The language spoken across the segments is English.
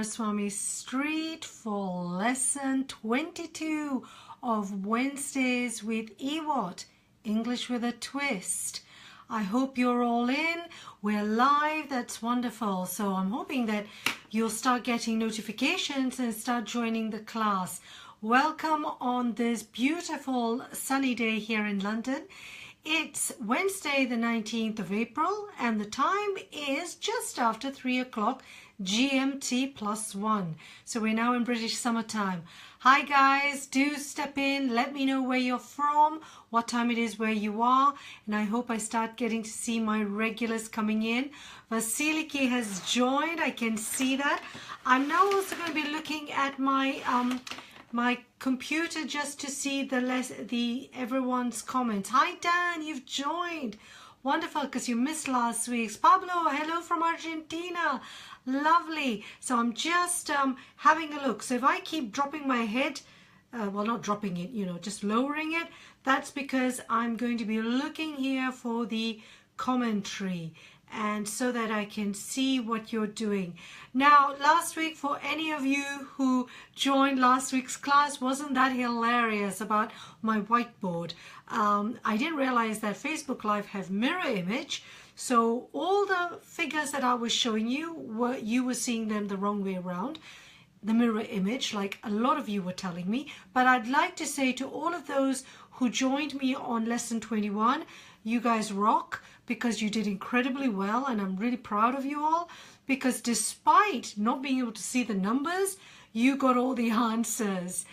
Swami Street for lesson 22 of Wednesdays with EWAT, English with a twist. I hope you're all in. We're live. That's wonderful. So I'm hoping that you'll start getting notifications and start joining the class. Welcome on this beautiful sunny day here in London. It's Wednesday the 19th of April and the time is just after 3 o'clock GMT +1. So we're now in British summertime. Hi guys, do step in, let me know where you're from, what time it is where you are, and I hope I start getting to see my regulars coming in. Vasiliki has joined, I can see that. I'm now also going to be looking at my computer just to see everyone's comments. Hi Dan, you've joined. Wonderful, because you missed last week's. Pablo, hello from Argentina. Lovely. So I'm just having a look. So if I keep dropping my head, well, not dropping it, just lowering it, that's because I'm going to be looking here for the commentary and so that I can see what you're doing. Now, last week, for any of you who joined last week's class, wasn't that hilarious about my whiteboard? I didn't realize that Facebook Live have mirror image, so all the figures that I was showing you, you were seeing them the wrong way around, the mirror image, like a lot of you were telling me. But I'd like to say to all of those who joined me on lesson 21, you guys rock, because you did incredibly well, and I'm really proud of you all, because despite not being able to see the numbers, you got all the answers.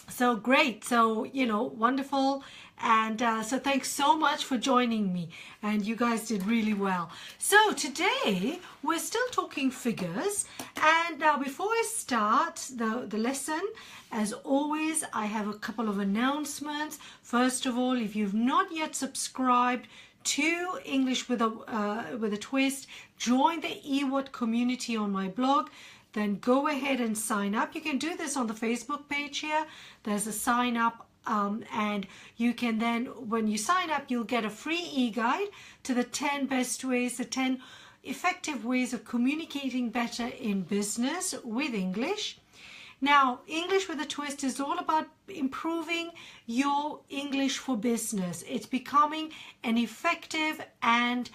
So great, so wonderful, and so thanks so much for joining me, and you guys did really well. So today we're still talking figures, and before I start the lesson, as always, I have a couple of announcements. First of all, if you've not yet subscribed to English with a twist, join the EWAT community on my blog. Then go ahead and sign up. You can do this on the Facebook page here. There's a sign up, and you can then, when you sign up, you'll get a free e-guide to the 10 best ways, the 10 effective ways of communicating better in business with English. Now, English with a twist is all about improving your English for business. It's becoming an effective and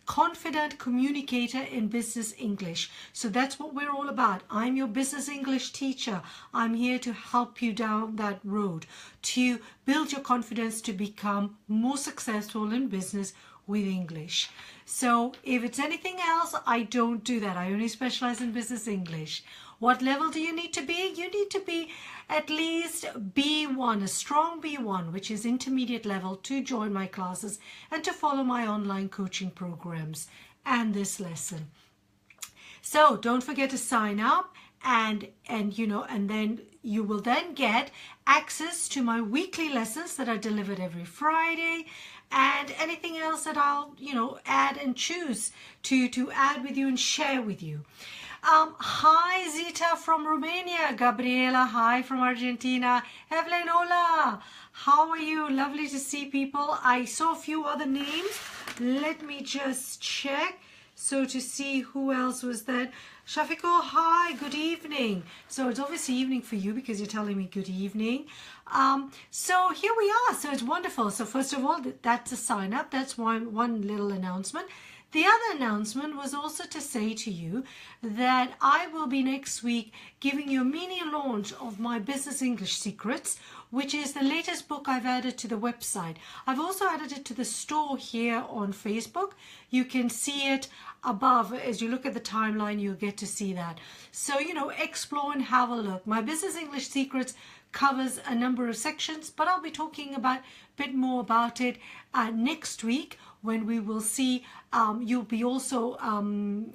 confident communicator in business English. So that's what we're all about. I'm your business English teacher. I'm here to help you down that road to build your confidence to become more successful in business with English. So if it's anything else, I don't do that. I only specialize in business English. What level do you need to be? You need to be at least B1, a strong B1, which is intermediate level, to join my classes and to follow my online coaching programs and this lesson. So don't forget to sign up, and then you will then get access to my weekly lessons that are delivered every Friday, and anything else that I'll add and choose to add with you and share with you. Hi Zita from Romania, Gabriela, hi from Argentina, Evelyn, hola, how are you? Lovely to see people. I saw a few other names. Let me just check so to see who else was there. Shafiko, hi, good evening. So it's obviously evening for you because you're telling me good evening. So here we are. So it's wonderful. So first of all, that's a sign up. That's one little announcement. The other announcement was also to say to you that I will be next week giving you a mini launch of my Business English Secrets, which is the latest book I've added to the website. I've also added it to the store here on Facebook. You can see it above. As you look at the timeline, you'll get to see that. So, explore and have a look. My Business English Secrets covers a number of sections, but I'll be talking a bit more about it next week, when we will see. You'll be also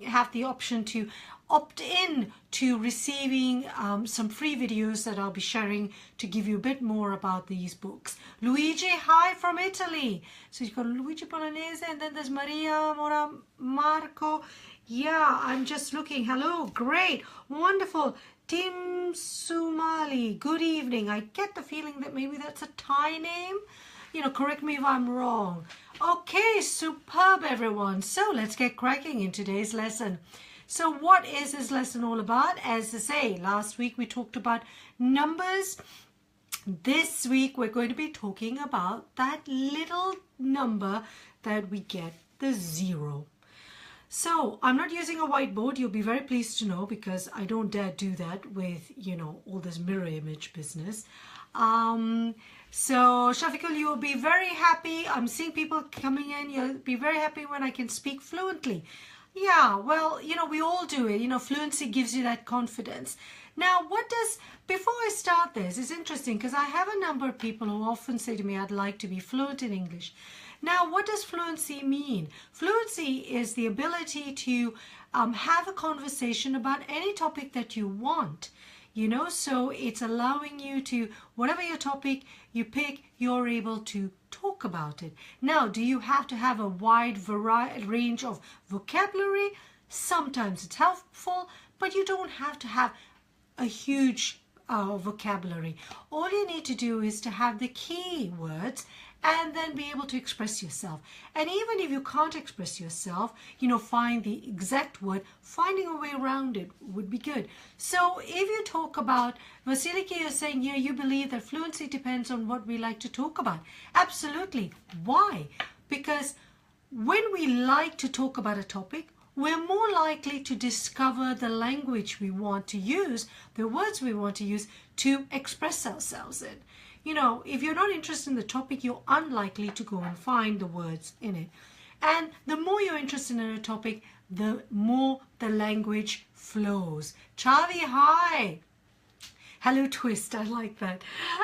have the option to opt in to receiving some free videos that I'll be sharing to give you a bit more about these books. Luigi, hi from Italy. So you've got Luigi Bolognese, and then there's Maria Mora Marco. Yeah, I'm just looking. Hello, great, wonderful. Tim Sumali, good evening. I get the feeling that maybe that's a Thai name. Correct me if I'm wrong. Okay, superb everyone. So let's get cracking in today's lesson. So what is this lesson all about? As I say, last week we talked about numbers. This week we're going to be talking about that little number that we get, the 0. So I'm not using a whiteboard, you'll be very pleased to know, because I don't dare do that with, all this mirror image business. So Shafiqul, you will be very happy. I'm seeing people coming in. You'll be very happy when I can speak fluently. Yeah, well, we all do it. Fluency gives you that confidence. Now, before I start this, it's interesting because I have a number of people who often say to me, I'd like to be fluent in English. Now, what does fluency mean? Fluency is the ability to have a conversation about any topic that you want. So it's allowing you to, whatever your topic you pick, you're able to talk about it. Now, do you have to have a wide range of vocabulary? Sometimes it's helpful, but you don't have to have a huge vocabulary. All you need to do is to have the key words and then be able to express yourself. And even if you can't express yourself, find the exact word, finding a way around it would be good. So if you talk about, Vasiliki, you're saying here, you believe that fluency depends on what we like to talk about. Absolutely. Why? Because when we like to talk about a topic, we're more likely to discover the language we want to use, the words we want to use to express ourselves in. If you're not interested in the topic, you're unlikely to go and find the words in it. And the more you're interested in a topic, the more the language flows. Chavi, hi. Hello, Twist. I like that.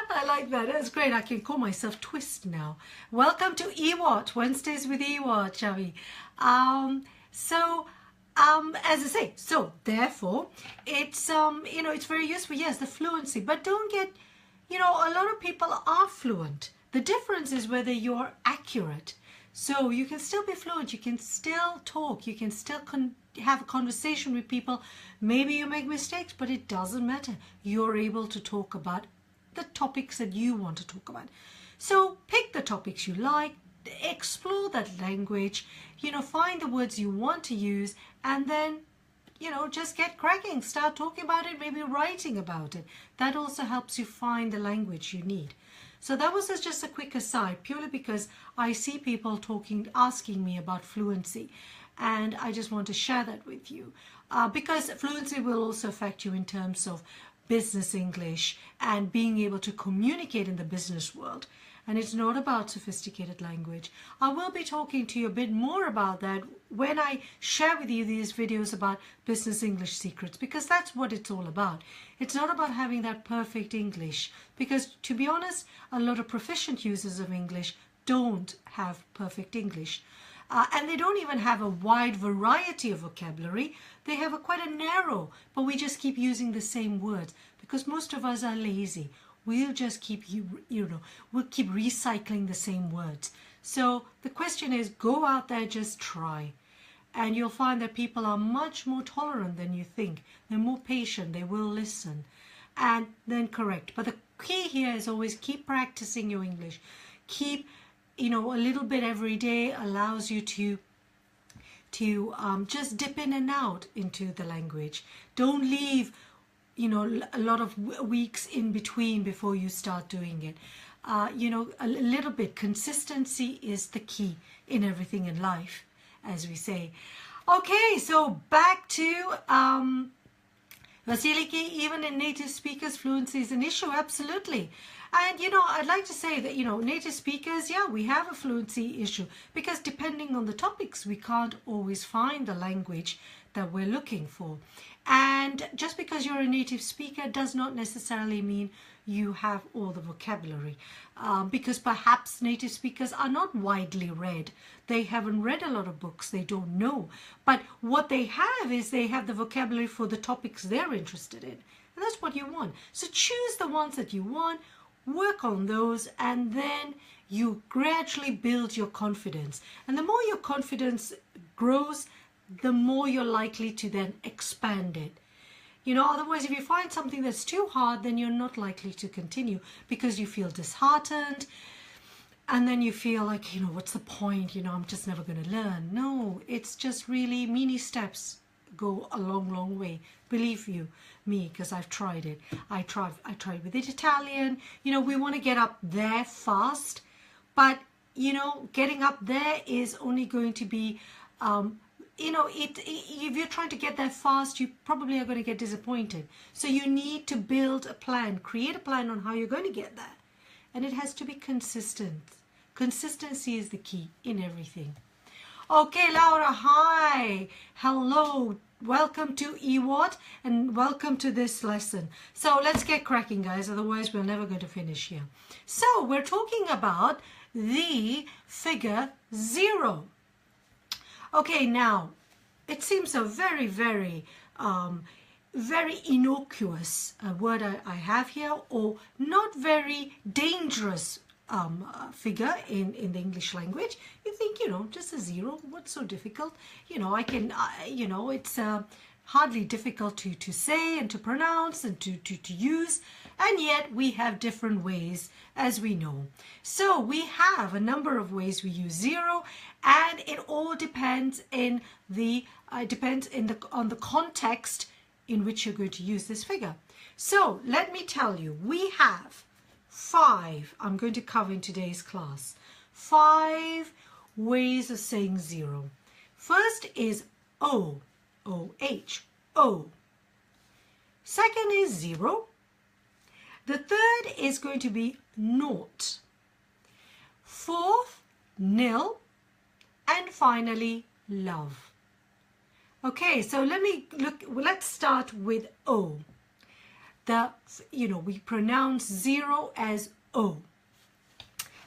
I like that. That's great. I can call myself Twist now. Welcome to EWAT, Wednesdays with EWAT, Chavi. As I say, so therefore, it's, it's very useful. Yes, the fluency, but don't get, a lot of people are fluent. The difference is whether you're accurate. So you can still be fluent. You can still talk. You can still have a conversation with people. Maybe you make mistakes, but it doesn't matter. You're able to talk about the topics that you want to talk about. So pick the topics you like. Explore that language, find the words you want to use, and then, just get cracking, start talking about it, maybe writing about it. That also helps you find the language you need. So that was just a quick aside, purely because I see people asking me about fluency, and I just want to share that with you, because fluency will also affect you in terms of business English and being able to communicate in the business world. And it's not about sophisticated language. I will be talking to you a bit more about that when I share with you these videos about business English secrets, because that's what it's all about. It's not about having that perfect English, because to be honest, a lot of proficient users of English don't have perfect English. And they don't even have a wide variety of vocabulary. They have quite a narrow, but we just keep using the same words because most of us are lazy. We'll just keep, we'll keep recycling the same words. So the question is, go out there, just try. And you'll find that people are much more tolerant than you think. They're more patient, they will listen and then correct. But the key here is always keep practicing your English. Keep, a little bit every day allows you to just dip in and out into the language. Don't leave a lot of weeks in between before you start doing it. A little bit. Consistency is the key in everything in life, as we say. Okay, so back to Vasiliki. Even in native speakers, fluency is an issue. Absolutely. And, I'd like to say that, native speakers, yeah, we have a fluency issue because depending on the topics, we can't always find the language that we're looking for. And just because you're a native speaker does not necessarily mean you have all the vocabulary, because perhaps native speakers are not widely read. They haven't read a lot of books. They don't know. But what they have is they have the vocabulary for the topics they're interested in. And that's what you want. So choose the ones that you want, work on those, and then you gradually build your confidence. And the more your confidence grows, the more you're likely to then expand it. Otherwise, if you find something that's too hard, then you're not likely to continue because you feel disheartened and then you feel like, what's the point? I'm just never going to learn. No, it's just really mini steps go a long way. Believe me, because I've tried it. I tried with Italian. You know, we want to get up there fast, but you know, getting up there is only going to be, you know, if you're trying to get there fast, you probably are going to get disappointed. So you need to build a plan, create a plan on how you're going to get there. And it has to be consistent. Consistency is the key in everything. Okay, Laura, hi. Hello. Welcome to EWAT and welcome to this lesson. So let's get cracking, guys. Otherwise, we're never going to finish here. So we're talking about the figure 0. Okay, now, it seems a very, very innocuous word I have here, or not very dangerous figure in the English language. You think, you know, just a 0, what's so difficult? You know, you know, it's hardly difficult to say and to pronounce and to use, and yet we have different ways, as we know. So we have a number of ways we use 0, and it all depends on the context in which you're going to use this figure. So let me tell you, we have 5 I'm going to cover in today's class. 5 ways of saying 0. First is O, O-H, O. Second is 0. The third is going to be nought. Fourth, nil. And finally, love. Okay, so let's start with O. You know, we pronounce 0 as O.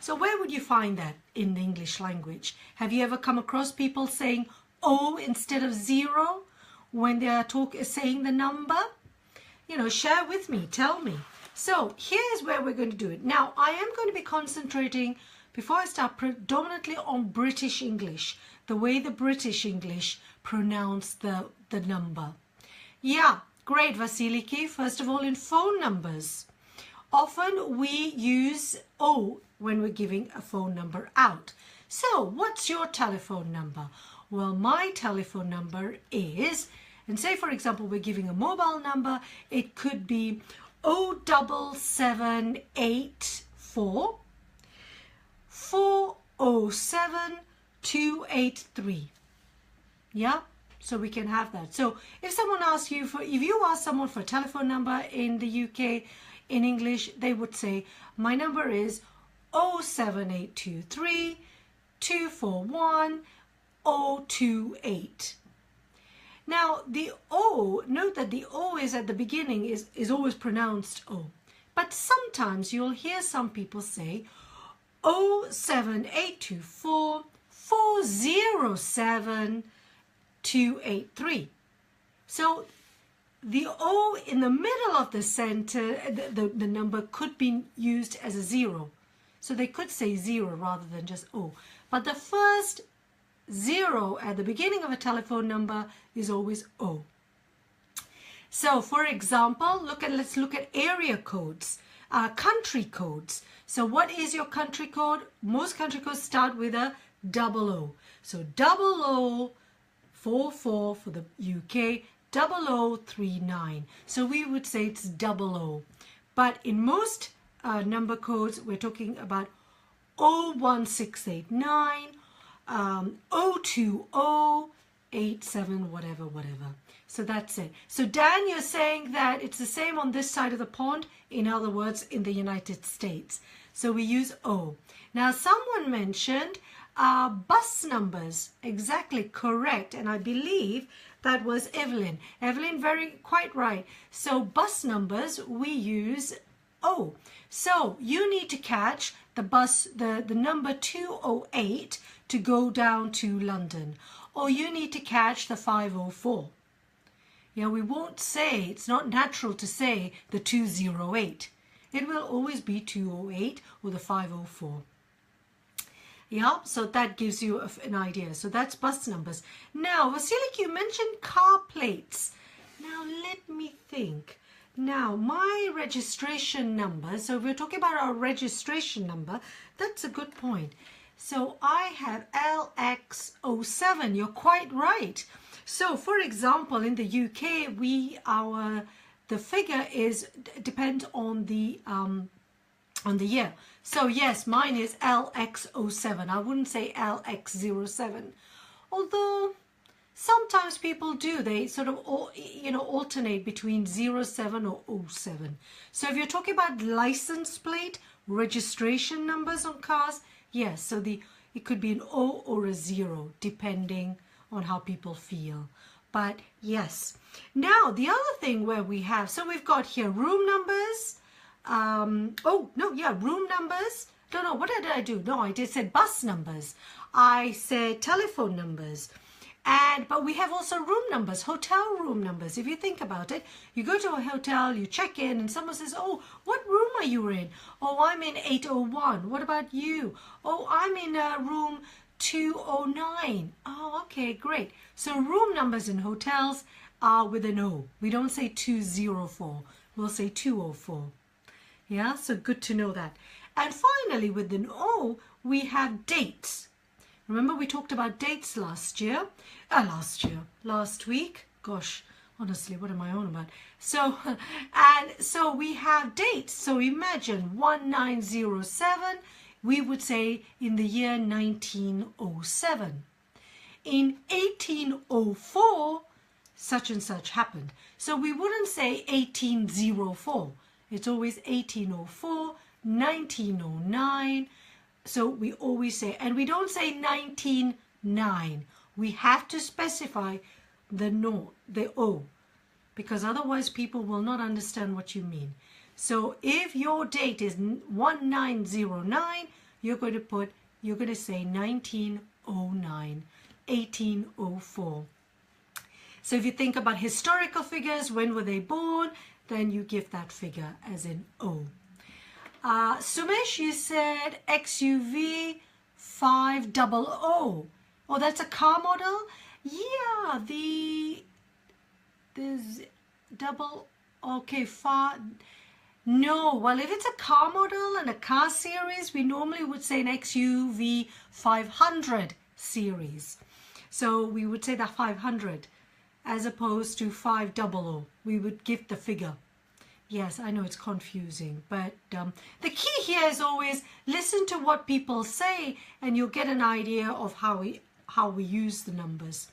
So where would you find that in the English language? Have you ever come across people saying O instead of 0 when they are saying the number? You know, share with me, tell me. So here's where we're going to do it. Now, I am going to be concentrating, before I start, predominantly on British English, the way the British English pronounce the number. Yeah, great, Vasiliki. First of all, in phone numbers, often we use O when we're giving a phone number out. So what's your telephone number? Well, my telephone number is, and say for example we're giving a mobile number, it could be 07784 407 283. Yeah, so we can have that. So if you ask someone for a telephone number in the UK in English, they would say my number is 07823 241 028. Now the O, note that the O is at the beginning is always pronounced O, but sometimes you'll hear some people say 07824 407 283. So the O in the middle of the center, the number could be used as a 0. So they could say 0 rather than just O. But the first 0 at the beginning of a telephone number is always O. So for example, let's look at area codes, country codes. So what is your country code? Most country codes start with a 00. So 0044 for the UK, 0039. So we would say it's 00. But in most number codes, we're talking about 01689, 020, 87, whatever. So that's it. So Dan, you're saying that it's the same on this side of the pond, in other words, in the United States. So we use O. Now someone mentioned bus numbers. Exactly correct. And I believe that was Evelyn. Evelyn, quite right. So bus numbers, we use O. So you need to catch the bus, the number 208 to go down to London. Or you need to catch the 504. Yeah, we won't say, it's not natural to say the 208. It will always be 208 or the 504. Yeah, so that gives you an idea. So that's bus numbers. Now, Vasilik, you mentioned car plates. Now, let me think. Now, my registration number, so if we're talking about our registration number, that's a good point. So I have LX07, you're quite right. So for example, in the UK, the figure depends on the year. So yes, mine is LX07. I wouldn't say LX07. Although sometimes people do, they sort of alternate between 07 or 07. So if you're talking about license plate, registration numbers on cars, yes, so it could be an O or a 0 depending on how people feel. But yes. Now the other thing where we have, so we've got here room numbers. Room numbers. No, what did I do? No, I did said bus numbers. I said telephone numbers. But we have also room numbers, hotel room numbers. If you think about it, you go to a hotel, you check in, and someone says, oh, what room are you in? Oh, I'm in 801. What about you? Oh, I'm in room 209. Oh, okay, great. So room numbers in hotels are with an O. We don't say 204. We'll say 204. Yeah, so good to know that. And finally, with an O, we have dates. Remember we talked about dates last week. Gosh, honestly, what am I on about? So, so we have dates. So imagine 1907, we would say in the year 1907. In 1804, such and such happened. So we wouldn't say 1804. It's always 1804, 1909. So we always say, and we don't say 199. We have to specify the nought, the O, because otherwise people will not understand what you mean. So if your date is 1909, you're going to say 1909, 1804. So if you think about historical figures, when were they born? Then you give that figure as in O. Sumesh, you said XUV 500. Oh, that's a car model? Yeah, there's double, okay, far. No, well, if it's a car model and a car series, we normally would say an XUV 500 series. So we would say that 500 as opposed to 500. We would give the figure. Yes, I know it's confusing, but the key here is always listen to what people say and you'll get an idea of how we use the numbers.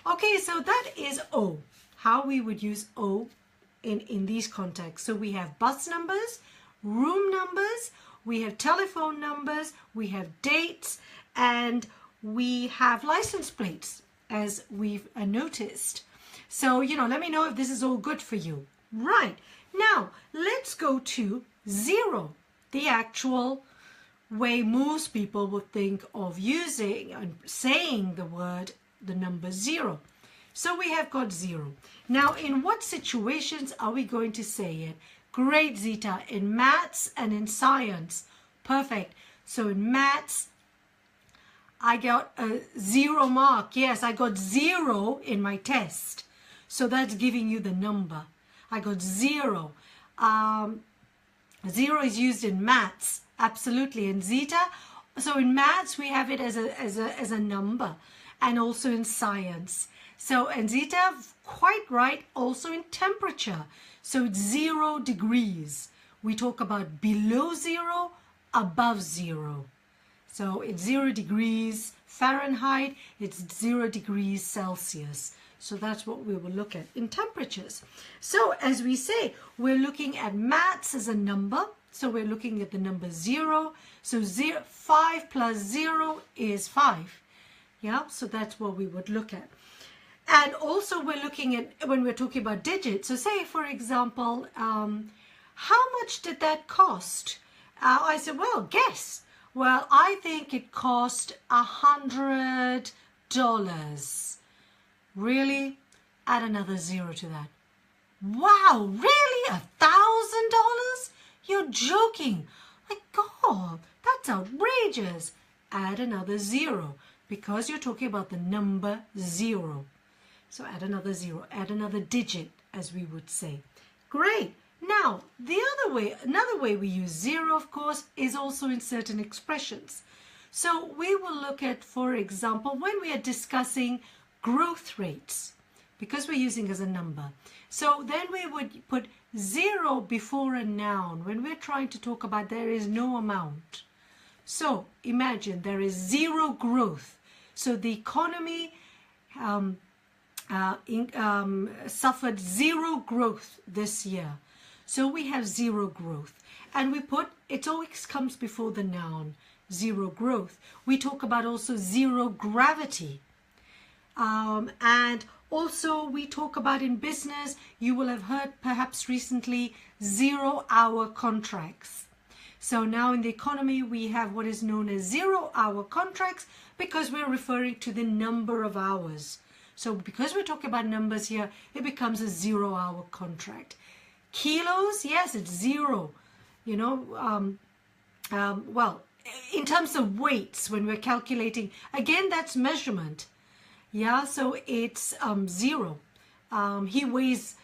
Okay, so that is O, how we would use O in these contexts. So we have bus numbers, room numbers, we have telephone numbers, we have dates, and we have license plates, as we've noticed. So, let me know if this is all good for you. Right. Now, let's go to 0, the actual way most people would think of using and saying the number 0. So we have got 0. Now, in what situations are we going to say it? Great, Zita. In maths and in science. Perfect. So in maths, I got a 0 mark. Yes, I got 0 in my test. So that's giving you the number. I got 0. 0 is used in maths, absolutely. In Zeta, so in maths we have it as a number, and also in science. So in Zeta, quite right, also in temperature. So it's 0 degrees. We talk about below 0, above 0. So it's 0 degrees Fahrenheit, it's 0 degrees Celsius. So that's what we will look at in temperatures. So as we say, we're looking at maths as a number. So we're looking at the number 0. So 5 plus 0 is 5. Yeah, so that's what we would look at. And also we're looking at, when we're talking about digits, so say for example, how much did that cost? I said, well, guess. Well, I think it cost $100. Really? Add another 0 to that. Wow, really? $1,000? You're joking. My God, that's outrageous. Add another 0 because you're talking about the number 0. So add another 0, add another digit, as we would say. Great. Now, another way we use 0, of course, is also in certain expressions. So we will look at, for example, when we are discussing growth rates, because we're using as a number. So then we would put 0 before a noun when we're trying to talk about there is no amount. So imagine there is 0 growth. So the economy suffered 0 growth this year. So we have 0 growth. And we put, it always comes before the noun, 0 growth. We talk about also 0 gravity. And also we talk about in business, you will have heard perhaps recently, 0-hour contracts. So now in the economy, we have what is known as 0-hour contracts because we're referring to the number of hours. So because we're talking about numbers here, it becomes a 0-hour contract. Kilos, yes, it's 0. You know, well, in terms of weights, when we're calculating, again, that's measurement. Yeah, so it's 0. He weighs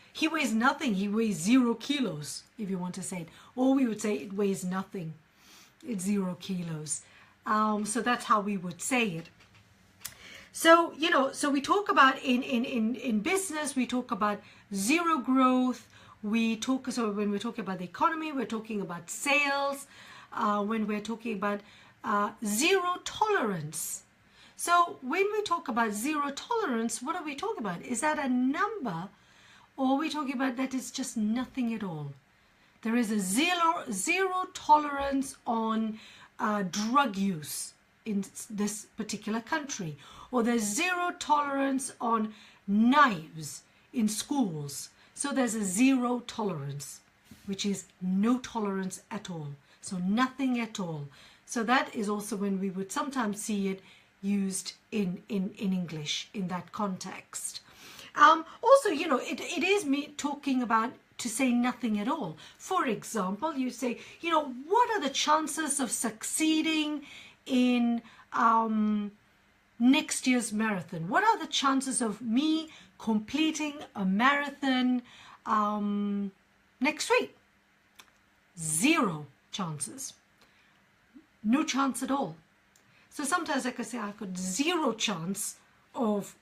nothing. He weighs 0 kilos, if you want to say it. Or we would say it weighs nothing. It's 0 kilos. So that's how we would say it. So, you know, so we talk about in business, we talk about 0 growth. So when we're talking about the economy, we're talking about sales. When we're talking about 0 tolerance. So when we talk about 0 tolerance, what are we talking about? Is that a number, or are we talking about that it's just nothing at all? There is a zero tolerance on drug use in this particular country, or there's 0 tolerance on knives in schools. So there's a 0 tolerance, which is no tolerance at all. So nothing at all. So that is also when we would sometimes see it used in English in that context. Also, you know, it is me talking about to say nothing at all. For example, you say, you know, what are the chances of succeeding in next year's marathon? What are the chances of me completing a marathon next week? 0 chances. No chance at all. So sometimes I could say I've got 0 chance of,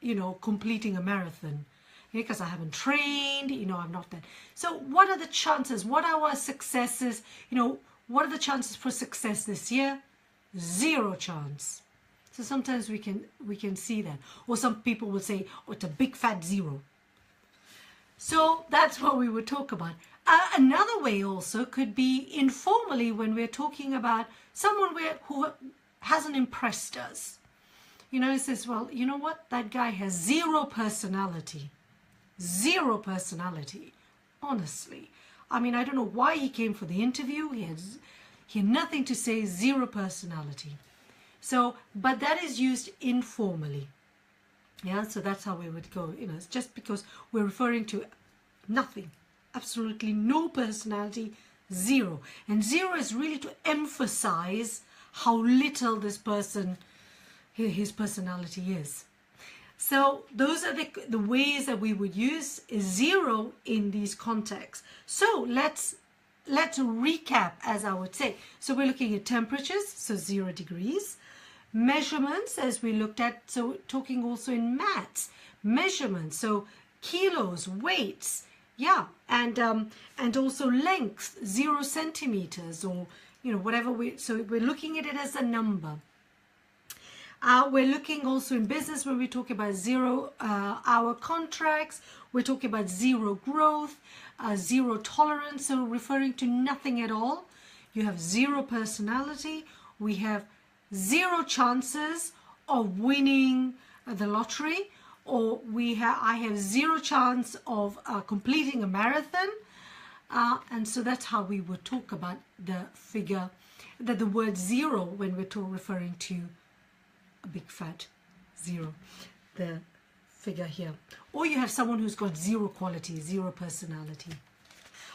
you know, completing a marathon because I haven't trained, you know, I'm not that. So what are the chances? What are our successes? You know, what are the chances for success this year? 0 chance. So sometimes we can see that. Or some people will say, oh, it's a big fat 0. So that's what we would talk about. Another way also could be informally when we're talking about someone who hasn't impressed us. You know, it says, well, you know what? That guy has 0 personality. 0 personality. Honestly. I mean, I don't know why he came for the interview. He had nothing to say, 0 personality. So, but that is used informally. Yeah, so that's how we would go. You know, it's just because we're referring to nothing. Absolutely no personality, 0. And 0 is really to emphasize how little this person, his personality is. So those are the ways that we would use 0 in these contexts. So let's recap, as I would say. So we're looking at temperatures, so 0 degrees. Measurements, as we looked at, so talking also in maths. Measurements, so kilos, weights, yeah, and also length, 0 centimeters, or, you know, whatever so we're looking at it as a number. We're looking also in business when we talk about 0-hour contracts. We're talking about 0 growth, 0 tolerance, so referring to nothing at all. You have 0 personality. We have 0 chances of winning the lottery, or I have 0 chance of completing a marathon. And so that's how we would talk about the figure, the word 0 when we're referring to a big fat 0, the figure here. Or you have someone who's got 0 quality, 0 personality.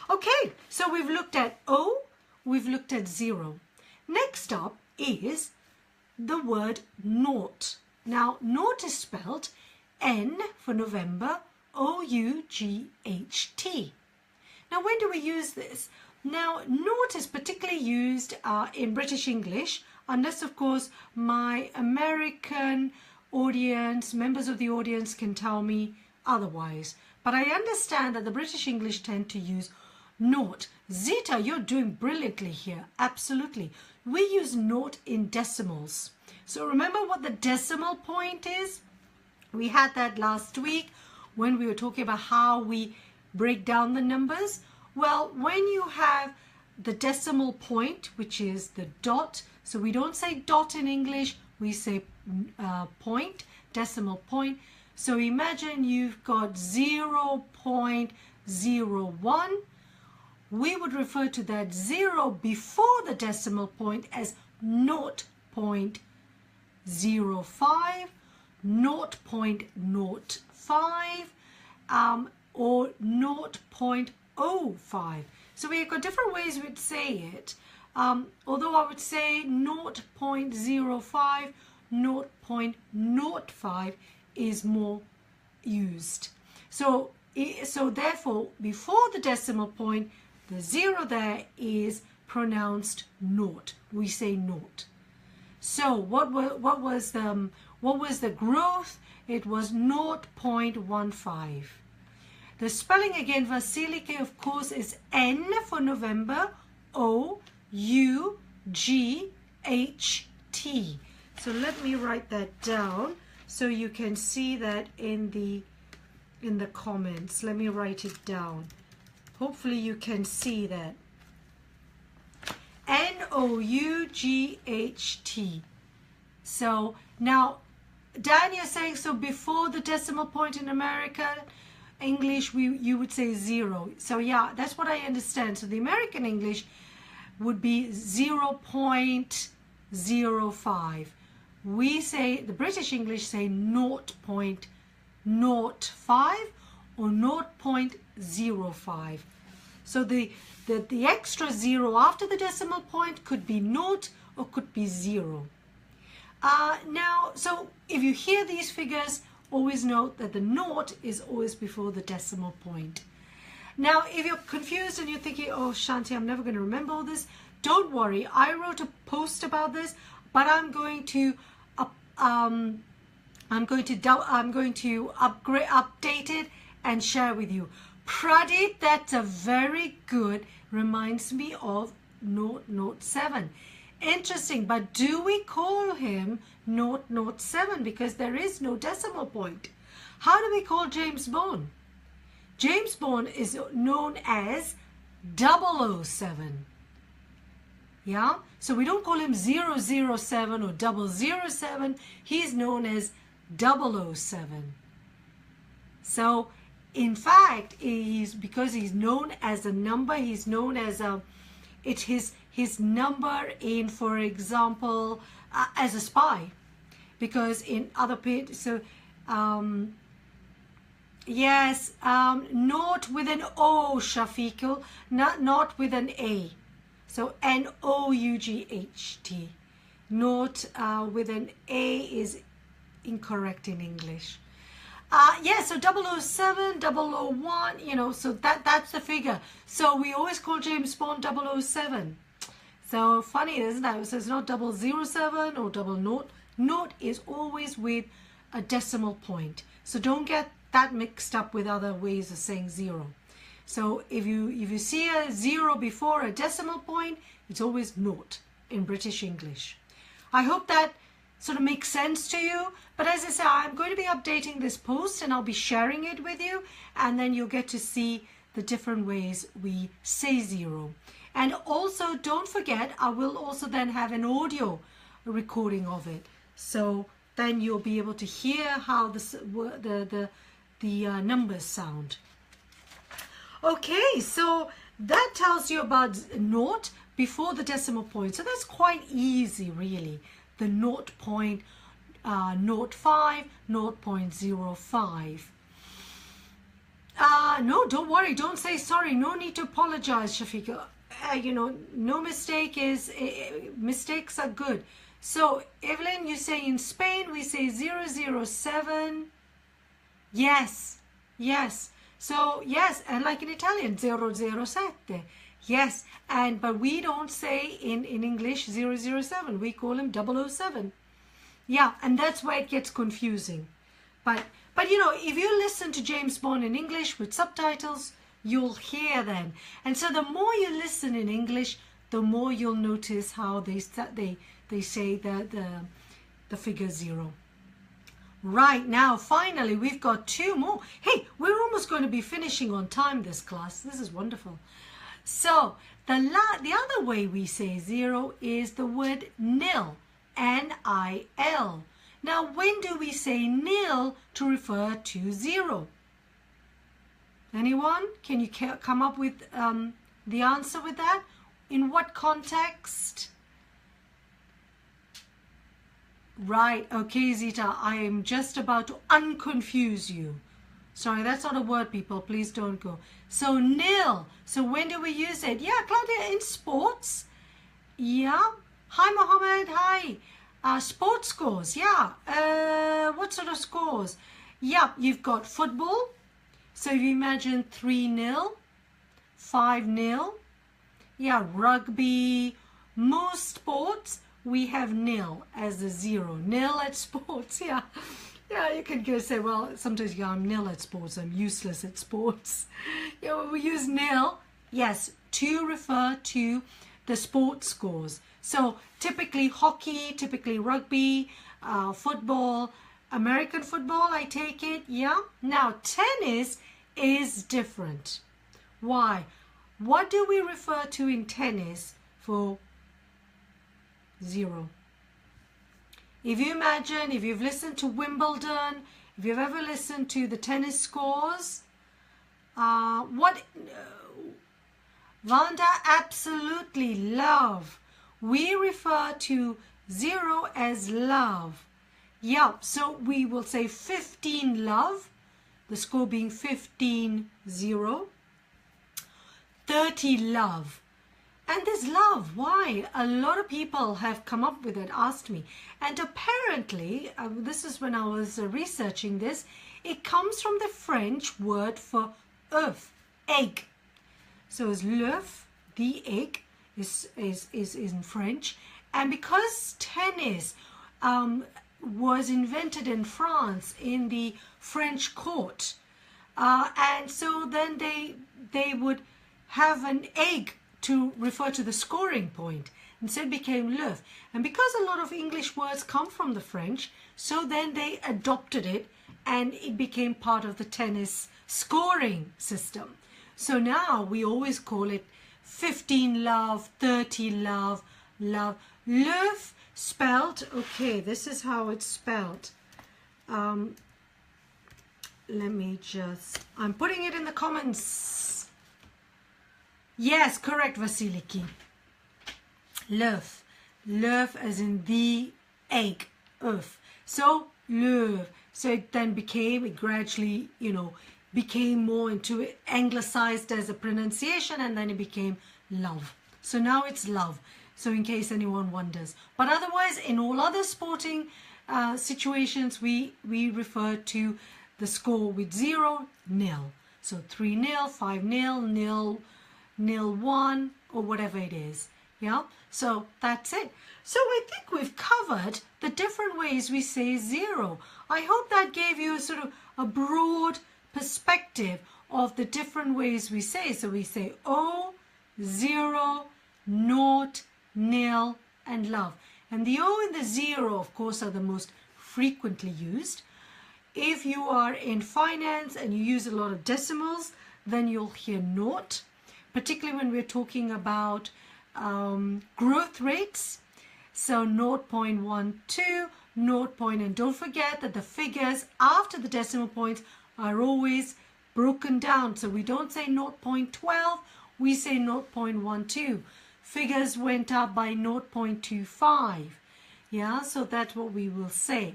Okay, so we've looked at O, we've looked at 0. Next up is the word nought. Now, nought is spelled N for November, O-U-G-H-T. Now, when do we use this? Now, nought is particularly used in British English, unless, of course, my American audience, members of the audience can tell me otherwise. But I understand that the British English tend to use nought. Zita, you're doing brilliantly here. Absolutely. We use nought in decimals. So remember what the decimal point is? We had that last week when we were talking about how we break down the numbers. Well, when you have the decimal point, which is the dot, so we don't say dot in English, we say point, decimal point. So imagine you've got 0.01. We would refer to that 0 before the decimal point as 0.05, 0.05, or 0.05. So we've got different ways we'd say it. Although I would say 0.05, 0.05 is more used. So therefore, before the decimal point, the 0 there is pronounced naught. We say naught. So what was the growth? It was 0.15. The spelling again, Vasiliki, of course, is N for November, O-U-G-H-T. So let me write that down so you can see that in the comments. Let me write it down. Hopefully you can see that. N-O-U-G-H-T. So now, Dan, you're saying, so before the decimal point in America, English, you would say 0. So yeah, that's what I understand. So the American English would be 0.05. We say, the British English say 0.05 or 0.05. So the extra 0 after the decimal point could be naught or could be 0. Now, so if you hear these figures, always note that the naught is always before the decimal point. Now, if you're confused and you're thinking, oh, Shanti, I'm never going to remember all this, don't worry. I wrote a post about this, but I'm going to update it and share with you. Pradeep, that's a very good, reminds me of 007. Interesting, but do we call him 007 because there is no decimal point? How do we call James Bond? James Bond is known as 007. Yeah, so we don't call him 007 or 007. He's known as 007. So in fact, because he's known as a number, he's known as his number in, for example, as a spy, because in other pages, so yes, not with an O, Shafiqul, not with an A. So N-O-U-G-H-T. Not with an A is incorrect in English. Yeah, so 007, 001, you know, so that's the figure. So we always call James Bond 007. So funny, isn't that? So it's not 007 or 00. Naught is always with a decimal point. So don't get that mixed up with other ways of saying 0. So if you see a 0 before a decimal point, it's always naught in British English. I hope that sort of makes sense to you. But as I say, I'm going to be updating this post and I'll be sharing it with you, and then you'll get to see the different ways we say 0. And also don't forget, I will also then have an audio recording of it. So then you'll be able to hear how the numbers sound. Okay, so that tells you about naught before the decimal point. So that's quite easy, really. The 0.05, 0.05. No, don't worry. Don't say sorry. No need to apologize, Shafiqa. You know, no mistake is, mistakes are good. So, Evelyn, you say in Spain, we say 007. Yes, yes. So, yes, and like in Italian, 007. Yes, but we don't say in English 007. We call him 007. Yeah, and that's where it gets confusing. But you know, if you listen to James Bond in English with subtitles, you'll hear them. And so the more you listen in English, the more you'll notice how they say the figure 0. Right, now finally we've got 2 more. Hey, we're almost going to be finishing on time this class. This is wonderful. So the other way we say 0 is the word nil, N-I-L. Now when do we say nil to refer to 0? Anyone? Can you come up with the answer with that? In what context? Right, okay, Zita, I am just about to unconfuse you. Sorry, that's not a word, people. Please don't go. So, nil. So, when do we use it? Yeah, Claudia, in sports. Yeah. Hi, Mohammed. Hi. Sports scores. Yeah. What sort of scores? Yeah, you've got football. So, if you imagine 3-0, 5-0. Yeah, rugby. Most sports, we have nil as a 0. Nil at sports, yeah. Yeah, you can go say, well, sometimes I'm nil at sports, I'm useless at sports. Yeah, we use nil, yes, to refer to the sports scores. So typically hockey, typically rugby, football, American football, I take it, yeah. Now tennis is different. Why? What do we refer to in tennis for 0? If you imagine, if you've listened to Wimbledon, if you've ever listened to the tennis scores, Vanda, absolutely, love. We refer to 0 as love. Yeah, so we will say 15 love, the score being 15-0, 30 love. And this love, why? A lot of people have come up with it, asked me. And apparently, this is when I was researching this, it comes from the French word for œuf, egg. So it's l'œuf, the egg, is in French. And because tennis was invented in France in the French court, and so then they would have an egg to refer to the scoring point, and so it became l'œuf. And because a lot of English words come from the French, so then they adopted it and it became part of the tennis scoring system. So now we always call it 15 love, 30 love, love. L'œuf spelled, okay, this is how it's spelled. Let me just, I'm putting it in the comments. Yes, correct, Vasiliki. L'œuf. L'œuf as in the egg. œuf. So, l'œuf. So it then became, it gradually, you know, became more into anglicized as a pronunciation, and then it became love. So now it's love. So in case anyone wonders. But otherwise, in all other sporting situations, we refer to the score with 0, nil. So 3-0, 5-0, 0-1, or whatever it is. Yeah, so that's it. So I think we've covered the different ways we say 0. I hope that gave you sort of a broad perspective of the different ways we say. So we say O, 0, naught, nil, and love. And the O and the 0, of course, are the most frequently used. If you are in finance and you use a lot of decimals, then you'll hear naught, particularly when we're talking about growth rates. So 0.12, 0. And don't forget that the figures after the decimal points are always broken down. So we don't say 0.12, we say 0.12. Figures went up by 0.25. Yeah, so that's what we will say.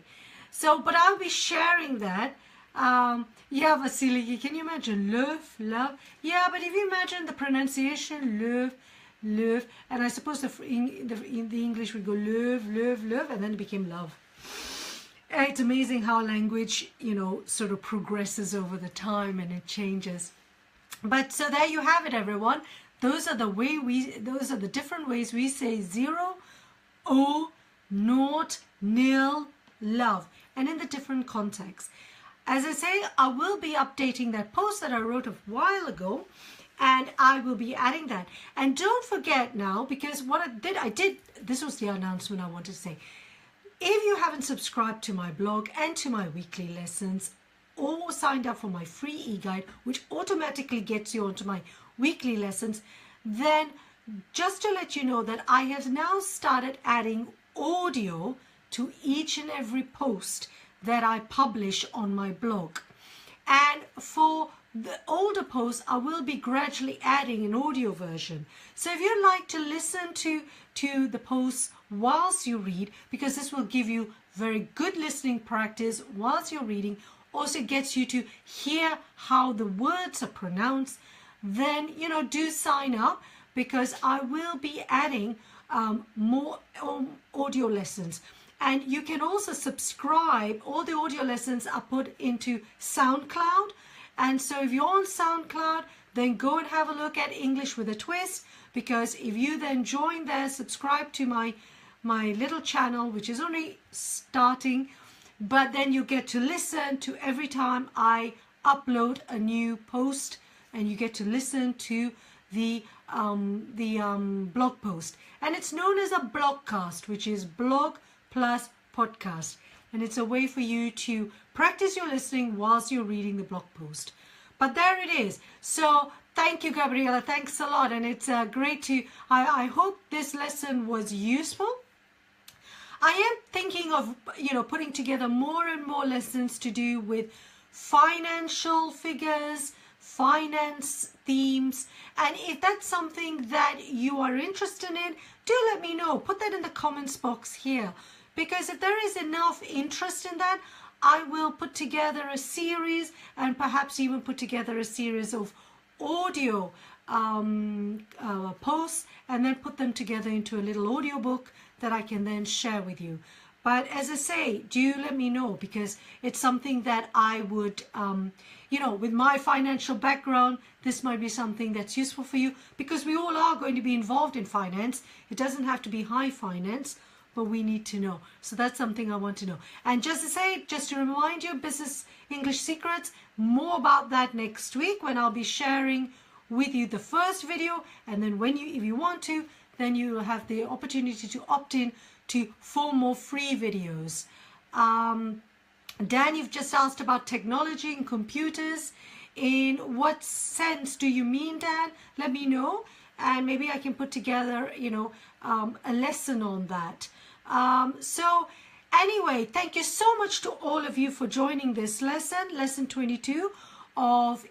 So, but I'll be sharing that. Yeah, Vasily, can you imagine l'œuf, love? Yeah, but if you imagine the pronunciation, l'œuf, l'œuf, and I suppose in the English we go l'œuf, l'œuf, l'œuf, and then it became love. It's amazing how language, you know, sort of progresses over the time and it changes. But so there you have it, everyone. Those are the different ways we say 0, O, naught, nil, love and in the different contexts. As I say, I will be updating that post that I wrote a while ago, and I will be adding that. And don't forget now, because what I did, this was the announcement I wanted to say. If you haven't subscribed to my blog and to my weekly lessons, or signed up for my free e-guide, which automatically gets you onto my weekly lessons, then just to let you know that I have now started adding audio to each and every post that I publish on my blog. And for the older posts, I will be gradually adding an audio version. So if you'd like to listen to the posts whilst you read, because this will give you very good listening practice whilst you're reading, also gets you to hear how the words are pronounced, then, you know, do sign up, because I will be adding more audio lessons. And you can also subscribe. All the audio lessons are put into SoundCloud. And so if you're on SoundCloud, then go and have a look at English with a Twist, because if you then join there, subscribe to my little channel, which is only starting, but then you get to listen to every time I upload a new post, and you get to listen to the blog post. And it's known as a blogcast, which is blog plus podcast, and it's a way for you to practice your listening whilst you're reading the blog post. But there it is. So thank you, Gabriela, thanks a lot, and it's great to I hope this lesson was useful. I am thinking of, you know, putting together more and more lessons to do with financial figures, finance themes, and if that's something that you are interested in, do let me know. Put that in the comments box here, because if there is enough interest in that, I will put together a series, and perhaps even put together a series of audio posts, and then put them together into a little audio book that I can then share with you. But as I say, do let me know, because it's something that I would, you know, with my financial background, this might be something that's useful for you, because we all are going to be involved in finance. It doesn't have to be high finance, but we need to know. So that's something I want to know. And just to say, just to remind you, Business English Secrets, more about that next week, when I'll be sharing with you the first video, and then when you, if you want to, then you have the opportunity to opt in to 4 more free videos. Dan, you've just asked about technology and computers. In what sense do you mean, Dan? Let me know, and maybe I can put together, you know, a lesson on that. So anyway, thank you so much to all of you for joining this lesson 22 of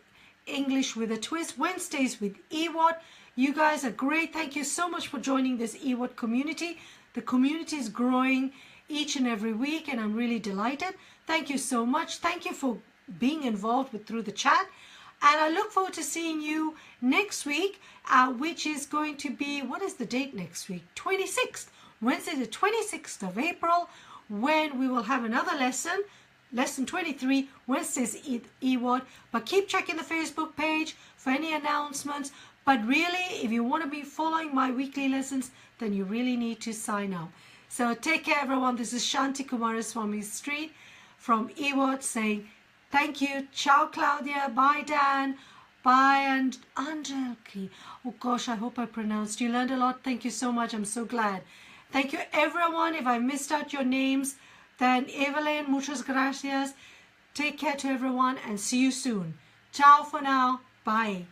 English with a Twist, Wednesdays with EWAT. You guys are great. Thank you so much for joining this EWAT community. The community is growing each and every week, and I'm really delighted. Thank you so much. Thank you for being involved through the chat. And I look forward to seeing you next week, which is going to be, what is the date next week? 26th, Wednesday the 26th of April, when we will have another lesson, lesson 23, Wednesdays EWAT. But keep checking the Facebook page for any announcements. But really, if you want to be following my weekly lessons, then you really need to sign up. So take care, everyone. This is Shanti Kumaraswamy Street from EWAT saying thank you. Ciao, Claudia. Bye, Dan. Bye, and Angelki. Oh, gosh, I hope I pronounced. You learned a lot. Thank you so much. I'm so glad. Thank you, everyone. If I missed out your names, then Evelyn, muchas gracias. Take care to everyone, and see you soon. Ciao for now. Bye.